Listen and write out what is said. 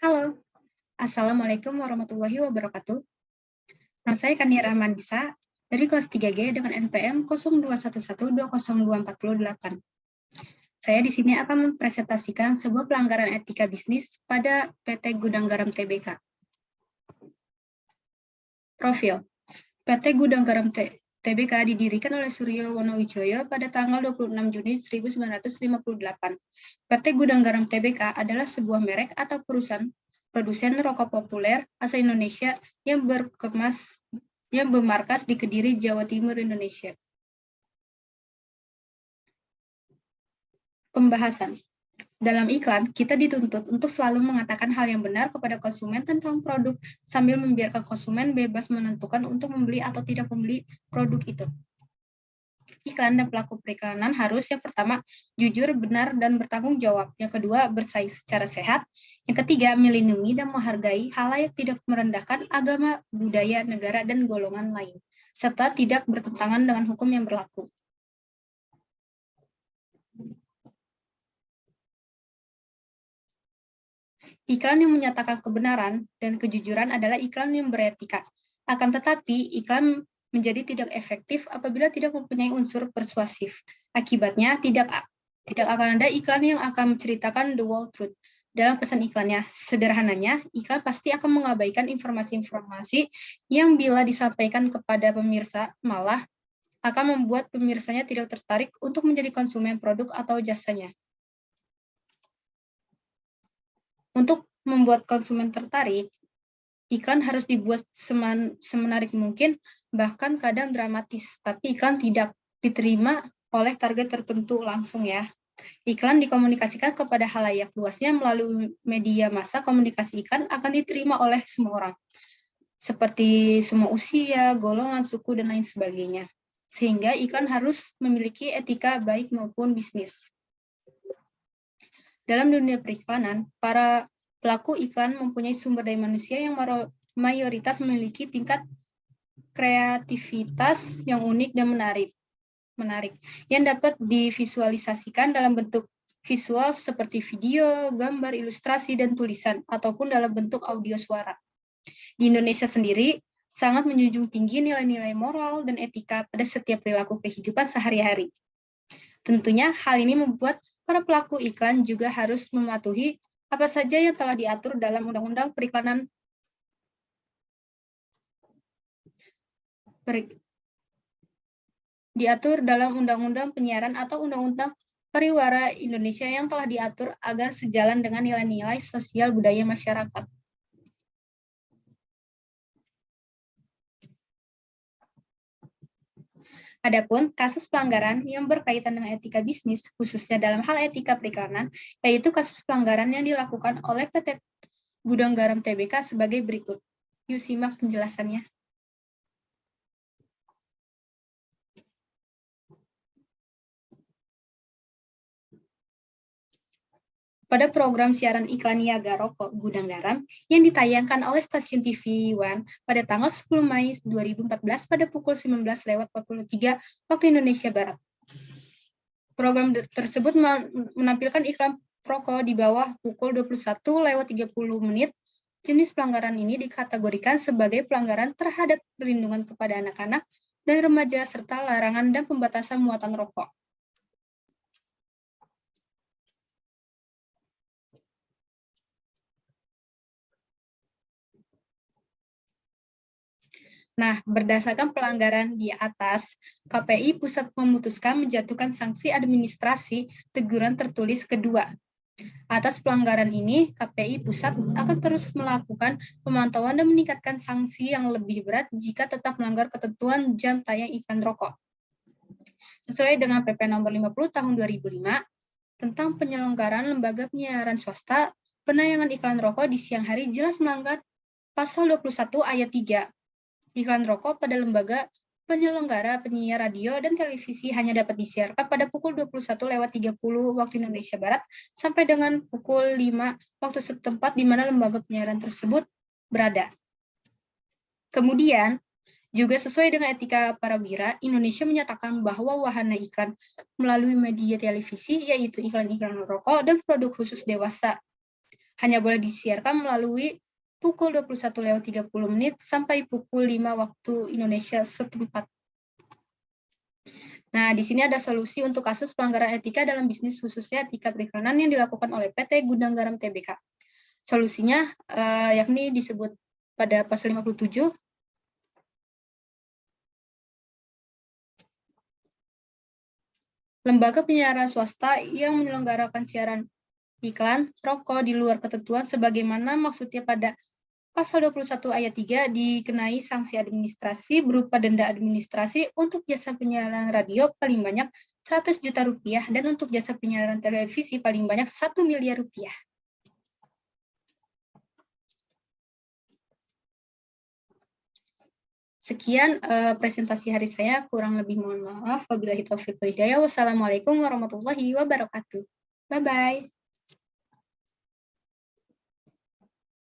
Halo, Assalamualaikum warahmatullahi wabarakatuh. Nama saya Kania Rahmanisa dari kelas 3G dengan NPM 0211202408. Saya di sini akan mempresentasikan sebuah pelanggaran etika bisnis pada PT Gudang Garam Tbk. Profil. PT Gudang Garam Tbk didirikan oleh Suryo Wonowijoyo pada tanggal 26 Juni 1958. PT Gudang Garam Tbk adalah sebuah merek atau perusahaan produsen rokok populer asal Indonesia yang bermarkas di Kediri, Jawa Timur, Indonesia. Pembahasan. Dalam iklan, kita dituntut untuk selalu mengatakan hal yang benar kepada konsumen tentang produk sambil membiarkan konsumen bebas menentukan untuk membeli atau tidak membeli produk itu. Iklan dan pelaku periklanan harus yang pertama, jujur, benar, dan bertanggung jawab. Yang kedua, bersaing secara sehat. Yang ketiga, melindungi dan menghargai halayak, tidak merendahkan agama, budaya, negara, dan golongan lain, serta tidak bertentangan dengan hukum yang berlaku. Iklan yang menyatakan kebenaran dan kejujuran adalah iklan yang beretika. Akan tetapi, iklan menjadi tidak efektif apabila tidak mempunyai unsur persuasif. Akibatnya, tidak akan ada iklan yang akan menceritakan the whole truth dalam pesan iklannya. Sederhananya, iklan pasti akan mengabaikan informasi-informasi yang bila disampaikan kepada pemirsa malah akan membuat pemirsanya tidak tertarik untuk menjadi konsumen produk atau jasanya. Untuk membuat konsumen tertarik, iklan harus dibuat semenarik mungkin, bahkan kadang dramatis, tapi iklan tidak diterima oleh target tertentu langsung ya. Iklan dikomunikasikan kepada khalayak luasnya melalui media massa. Komunikasi iklan akan diterima oleh semua orang, seperti semua usia, golongan, suku, dan lain sebagainya. Sehingga iklan harus memiliki etika baik maupun bisnis. Dalam dunia periklanan, para pelaku iklan mempunyai sumber daya manusia yang mayoritas memiliki tingkat kreativitas yang unik dan menarik, yang dapat divisualisasikan dalam bentuk visual seperti video, gambar, ilustrasi, dan tulisan, ataupun dalam bentuk audio suara. Di Indonesia sendiri, sangat menjunjung tinggi nilai-nilai moral dan etika pada setiap perilaku kehidupan sehari-hari. Tentunya hal ini membuat para pelaku iklan juga harus mematuhi apa saja yang telah diatur dalam Undang-Undang Periklanan diatur dalam Undang-Undang Penyiaran atau Undang-Undang Pariwara Indonesia yang telah diatur agar sejalan dengan nilai-nilai sosial budaya masyarakat. Adapun kasus pelanggaran yang berkaitan dengan etika bisnis, khususnya dalam hal etika periklanan, yaitu kasus pelanggaran yang dilakukan oleh PT Gudang Garam Tbk sebagai berikut. Yuk simak penjelasannya. Pada program siaran iklan Niaga Rokok Gudang Garam yang ditayangkan oleh stasiun TV One pada tanggal 10 Mei 2014 pada pukul 19.43 waktu Indonesia Barat. Program tersebut menampilkan iklan rokok di bawah pukul 21.30 menit. Jenis pelanggaran ini dikategorikan sebagai pelanggaran terhadap perlindungan kepada anak-anak dan remaja serta larangan dan pembatasan muatan rokok. Nah, berdasarkan pelanggaran di atas, KPI Pusat memutuskan menjatuhkan sanksi administrasi teguran tertulis kedua. Atas pelanggaran ini, KPI Pusat akan terus melakukan pemantauan dan meningkatkan sanksi yang lebih berat jika tetap melanggar ketentuan jam tayang iklan rokok. Sesuai dengan PP nomor 50 tahun 2005, tentang penyelenggaraan lembaga penyiaran swasta, penayangan iklan rokok di siang hari jelas melanggar pasal 21 ayat 3. Iklan rokok pada lembaga penyelenggara penyiar radio dan televisi hanya dapat disiarkan pada pukul 21.30 waktu Indonesia Barat sampai dengan pukul 5 waktu setempat di mana lembaga penyiaran tersebut berada. Kemudian, Juga sesuai dengan etika Prawira, Indonesia menyatakan bahwa wahana iklan melalui media televisi, yaitu iklan-iklan rokok dan produk khusus dewasa, hanya boleh disiarkan melalui pukul 21.30 sampai pukul 5 waktu Indonesia setempat. Nah, di sini ada solusi untuk kasus pelanggaran etika dalam bisnis, khususnya etika periklanan yang dilakukan oleh PT Gudang Garam Tbk. Solusinya yakni disebut pada pasal 57. Lembaga penyiaran swasta yang menyelenggarakan siaran iklan rokok di luar ketentuan sebagaimana maksudnya pada pasal 21 ayat 3 dikenai sanksi administrasi berupa denda administrasi untuk jasa penyiaran radio paling banyak 100 juta rupiah dan untuk jasa penyiaran televisi paling banyak 1 miliar rupiah. Sekian presentasi hari saya, kurang lebih mohon maaf. Wabillahi taufiq wal hidayah. Wassalamualaikum warahmatullahi wabarakatuh. Bye-bye.